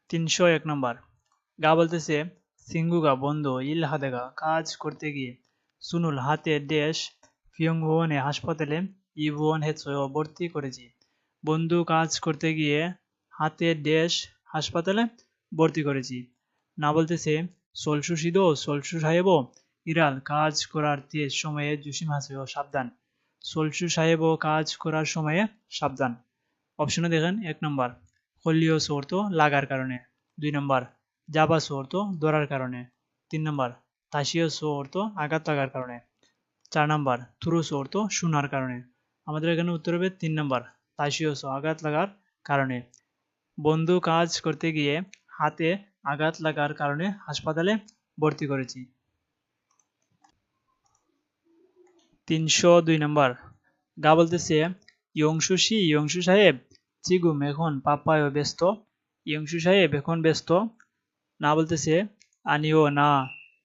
301 নম্বর। গা বলতেছে সিঙ্গুগা বন্ধু ইল হাদেগা কাজ করতে গিয়ে সুনুল হাতে ড্যাশ ফিয়ংবনে হাসপাতালে ইবন হেচয় ভর্তি করেছি। বন্ধু কাজ করতে গিয়ে হাতে ড্যাশ হাসপাতালে ভর্তি করেছি। না বলতেছে সলসু সিদো সলসু সাহেব ইরাল কাজ করার তেজ সময়ে জুসিম হাসেও সাবধান। সলসু সাহেব কাজ করার সময়ে সাবধান। অপশনে দেখেন 1 নম্বর কলিও অর্থ লাগার কারণে, 2 নম্বর জাবাস অর্থ ধরার কারণে, 3 নম্বর তাসিও অর্থ আঘাত লাগার কারণে, 4 নম্বর তুরুস অর্থ শোনার কারণে। আমাদের এখানে উত্তর হবে 3 নম্বর তাসিও আঘাত লাগার কারণে। বন্ধু কাজ করতে গিয়ে হাতে আঘাত লাগার কারণে হাসপাতালে ভর্তি করেছি। 302 নম্বর। গা বলতেছে ইয়ংশু সাহেব চিগুম এখন পাপ্পায় ব্যস্ত। ইয়ংশু সাহেব এখন ব্যস্ত। না বলতেছে আনিও না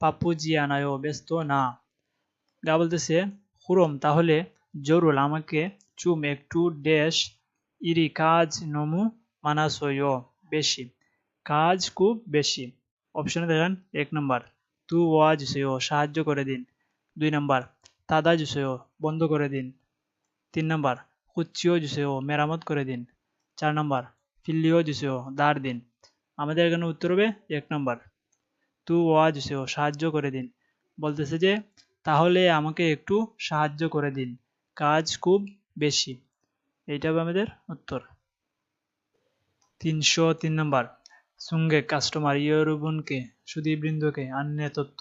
পাপ্পুজি আনায়ও ব্যস্ত না। গা বলতেছে হুরম তাহলে জরুল আমাকে চুম একটু ড্যাশ ইরি কাজ নমু মানাসয় বেশি। কাজ খুব বেশি। অপশনে দেখেন 1 নম্বর তু ওয়াজ সাহায্য করে দিন, 2 নম্বর তাদা জুসেও বন্ধ করে দিন, 3 নম্বর কুচ্চিও জুসেও মেরামত করে দিন, 4 নম্বর ফিল্লিও জুসেও দাঁড় দিন। আমাদের এখানে উত্তর হবে 1 নম্বর তু ওয়াজ সাহায্য করে দিন। বলতেছে যে তাহলে আমাকে একটু সাহায্য করে দিন, কাজ খুব বেশি। এইটা হবে আমাদের উত্তর। 303 নম্বর। সুঙ্গে কাস্টমার ইয়রুবনকে সুদীবৃন্দকে আন্য তথ্য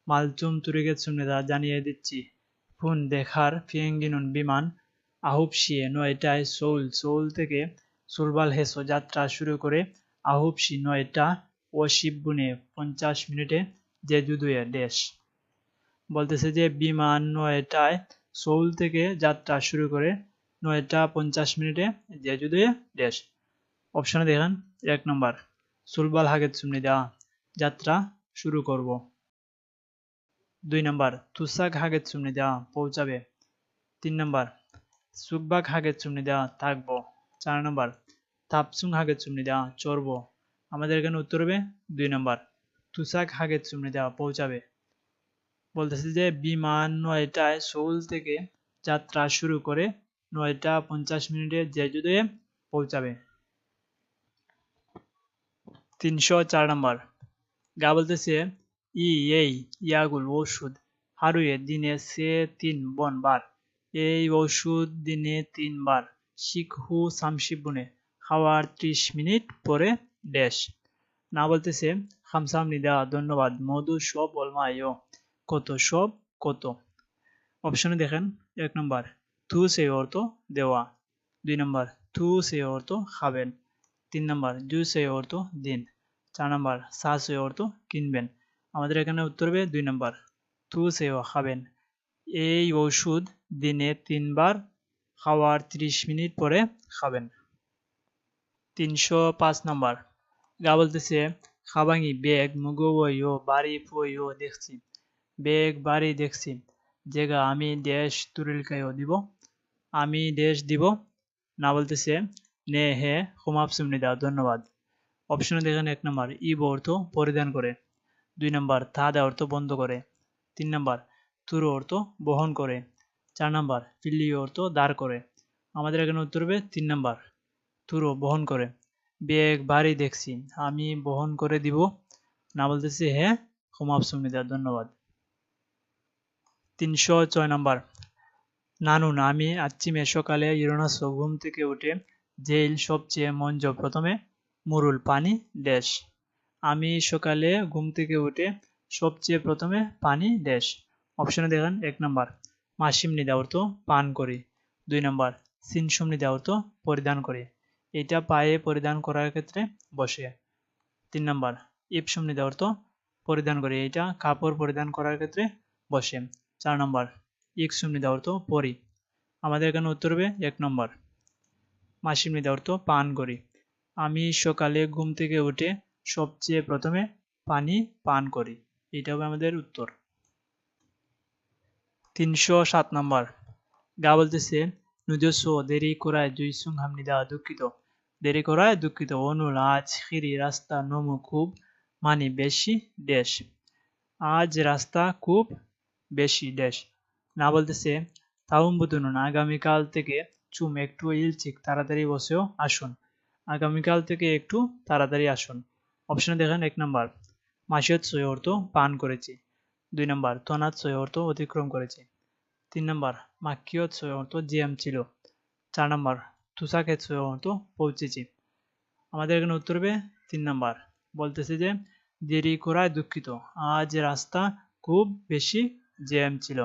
মালচুম তুরিগে সুনেদা জানিয়ে দিচ্ছি। ফোন দেখার ফিয়েঙ্গিনুন বিমান আহুপসিয়ে 9টায় সোল থেকে সুলবাল হেসো যাত্রা শুরু করে আহুপসি 9টা ও শিববুনে 50 মিনিটে জেজুদুয়ে দেশ। বলতেছে যে বিমান 9টায় সোল থেকে যাত্রা শুরু করে 9টা 50 মিনিটে জেজুদুয়ে দেশ। অপশনে দেখেন 1 নম্বর সুলবাল হাগেত সুমনি দেওয়া যাত্রা শুরু করব, 2 নম্বর তুসাক হাগেত সুমনি দেওয়া পৌঁছাবে, 3 নম্বর সুকবাক হাগেত সুমনি দেওয়া থাকবো, 4 নম্বর তাপসুং হাগেত সুমনি দেওয়া চড়বো। আমাদের এখানে উত্তর হবে 2 নম্বর তুসাক হাগেত সুমনি দেওয়া পৌঁছাবে। বলতেছে যে বিমান 9টায় সোল থেকে যাত্রা শুরু করে 9টা 50 মিনিটে জেজুদে পৌঁছাবে। 304 নম্বর। গা বলতেছে এই ইয়াগুল ওষুধ হারুয়ে দিনে সে 3 বার। এই ওষুধ দিনে 3 বার শিখহু সামশিবুনে খাওয়ার 30 মিনিট পরে ড্যাশ। না বলতেছে খামসামনি দেওয়া ধন্যবাদ মধু সব অলমায়ও কত সব কত। অপশনে দেখেন 1 নম্বর থু সে অর্থ দেওয়া, 2 নম্বর থু সে অর্থ খাবেন, 3 নম্বর জু সে অর্থ দিন, 4 নম্বর সা সে অর্থ কিনবেন। আমাদের এখানে উত্তর হবে 2 নম্বর থু সেও খাবেন। এই ওষুধ দিনে 3 বার খাওয়ার 30 মিনিট পরে খাবেন। 305 নম্বর। গা বলতেছে খাবাঙি বেগ মুগো বাড়ি ফইও দেখছি। বেগ বাড়ি দেখছি জেগা আমি দেশ তুরিলকায়ও দিব, আমি দেশ দিব। না বলতেছে নে হে খুমাপসুমনি দাও ধন্যবাদ। অপশনে দেখেন 1 নম্বর ইব অর্থ পরিধান করে, 2 নম্বর থাদা অর্থ বন্ধ করে, 3 নম্বর তুরু অর্থ বহন করে, 4 নম্বর ফিল্লি অর্থ দাঁড় করে। আমাদের এখানে উত্তর হবে 3 নম্বর তুরু বহন করে। বেগ ভারী দেখছি আমি বহন করে দিব। না বলতেছে হ্যাঁ ক্ষমাপসুমিদা ধন্যবাদ। 306 নম্বর। নানুন আমি আচ্চিমে সকালে ইউরেনাস ঘুম থেকে উঠে জেইল সবচেয়ে মঞ্জ প্রথমে মুরুল পানি ড্যাশ। আমি সকালে ঘুম থেকে উঠে সবচেয়ে প্রথমে পানি ড্যাশ। অপশনে দেখেন 1 নম্বর মাসিমনি দেওয়া অর্থ পান করি, 2 নম্বর সিনসুমনি দেওয়া অর্থ পরিধান করি, এটা পায়ে পরিধান করার ক্ষেত্রে বসে, 3 নম্বর ইপসুমনি দেওয়া অর্থ পরিধান করি, এটা কাপড় পরিধান করার ক্ষেত্রে বসে, 4 নম্বর ইকসুমনি দেওয়া অর্থ পরি। আমাদের এখানে উত্তর হবে 1 নম্বর মাসিমনি দেওয়া অর্থ পান করি। আমি সকালে ঘুম থেকে উঠে সবচেয়ে প্রথমে পানি পান করি, এটা হবে আমাদের উত্তর। 307 নম্বর। গা বলতেছে নিজস্ব দেরি করায় জুইসুং হামনি দেওয়া দুঃখিত। দেরি করায় দুঃখিত। অনুল আজ খিরি রাস্তা নমু খুব মানে বেশি ড্যাশ। আজ রাস্তা খুব বেশি ড্যাশ। না বলতেছে তাউম্বুতুনুন আগামীকাল থেকে চুম একটু ইলচিক তাড়াতাড়ি বসেও আসুন। আগামীকাল থেকে একটু তাড়াতাড়ি আসুন। অপশনে দেখেন 1 নাম্বার মাসিয়ৎসই অর্থ পান করেছি। 2 নাম্বার তনাৎসই অর্থ অতিক্রম করেছি। 3 নাম্বার মাক্কিয়ৎসই অর্থ জ্যাম ছিল। 4 নাম্বার তুষাকেৎসই অর্থ পৌঁছেছি। আমাদের এখানে উত্তর হবে 3 নাম্বার। বলতেছে যে দেরি করায় দুঃখিত। আজ রাস্তা খুব বেশি জ্যাম ছিল।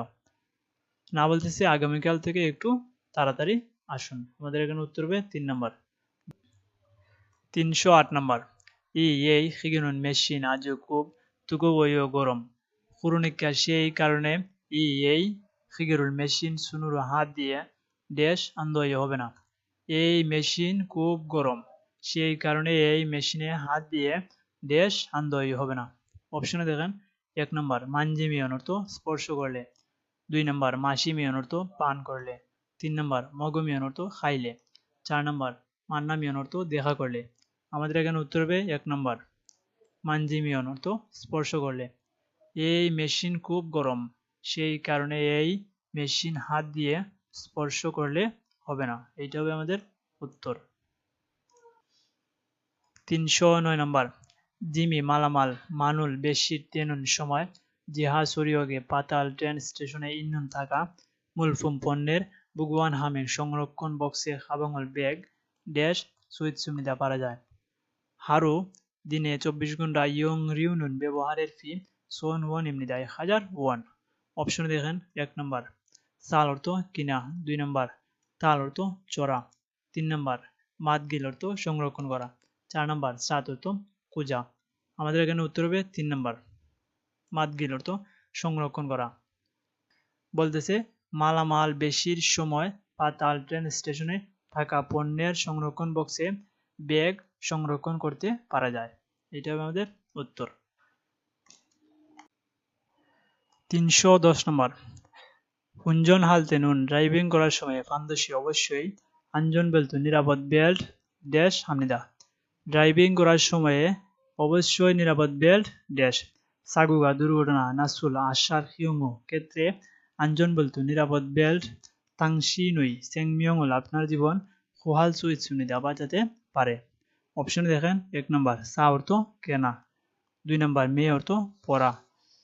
না বলতেছে আগামীকাল থেকে একটু তাড়াতাড়ি আসুন। আমাদের এখানে উত্তর হবে 3 নাম্বার। 308 নাম্বার এই হিগিনুন মেশিন আজও খুব তুকুবইও গরম। কুরুনিকা সেই কারণে এই হিগিরুল মেশিন সুনুরু হাত দিয়ে ড্যাশ আন্দোয় হবে না। এই মেশিন খুব গরম, সেই কারণে এই মেশিনে হাত দিয়ে ড্যাশ আন্দোয় হবে না। অপশনে দেখেন 1 নাম্বার মানজিমিয়ন অর্থ স্পর্শ করলে। 2 নাম্বার মাসিমিয়ন অর্থ পান করলে। 3 নাম্বার মগমিয়ন অর্থ খাইলে। 4 নাম্বার মান্নামিয়ন অর্থ দেখা করলে। আমাদের এখানে উত্তর হবে 1 নাম্বার মানজিমিয়ন অর্থ স্পর্শ করলে। এই মেশিন খুব গরম, সেই কারণে এই মেশিন হাত দিয়ে স্পর্শ করলে হবে না। এইটা হবে আমাদের উত্তর। 309 নাম্বার জিমি মালামাল মানুল বেশি টেনুন সময় জিহা সরিয়গে পাতাল ট্রেন স্টেশনে ইন্ধন থাকা মুলফুম পণ্যের বুগুয়ান হামের সংরক্ষণ বক্সে খাবাঙল ব্যাগ ড্যাশ সুইট সুবিধা পারা যায়। হারু দিনে 24 ঘন্টা ইয়ং রিউনুন ব্যবহারের ফি সোন ওয়ান এমনি দেয় 1000 ওয়ান। অপশন দেখেন 1 নাম্বার সাল অর্থ কিনা। 2 নাম্বার তাল অর্থ চড়া। 3 নাম্বার মাদগিল অর্থ সংরক্ষণ করা। 4 নাম্বার সাত অর্থ কুজা। আমাদের এখানে উত্তর হবে 3 নাম্বার মাদগিল অর্থ সংরক্ষণ করা। বলতেছে মালামাল বেশির সময় পাতাল ট্রেন স্টেশনে থাকা পণ্যের সংরক্ষণ বক্সে ব্যাগ সংরক্ষণ করতে পারা যায়। এটা হবে আমাদের উত্তর। 310 নম্বর হুঞ্জন হালতে নুন ড্রাইভিং করার সময় ফান্দসি অবশ্যই আঞ্জন বেল্ট নিরাপদ বেল্ট ড্যাশ হামনিদা। ড্রাইভিং করার সময়ে অবশ্যই নিরাপদ বেল্ট ড্যাশ সাগুগা দুর্ঘটনা নাসুল আশার হিউমো ক্ষেত্রে আঞ্জন বেল্ট নিরাপদ বেল্ট তাংশি নই সেংমিয়ংল আপনার জীবন হোহাল সুইচ সুনিদা বাঁচাতে পারে। অপশনে দেখেন 1 নম্বর সা অর্থ কেনা। 2 নম্বর মে অর্থ পড়া।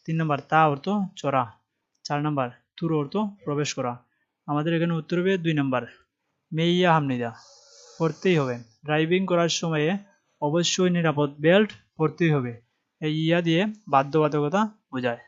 3 নম্বর তা অর্থ চড়া। 4 নম্বর তুর অর্থ প্রবেশ করা। আমাদের এখানে উত্তর হবে 2 নম্বর মেইয়া হামনিদা পড়তেই হবে। ড্রাইভিং করার সময়ে অবশ্যই নিরাপদ বেল্ট পড়তেই হবে। এই ইয়া দিয়ে বাধ্যবাধকতা বোঝায়।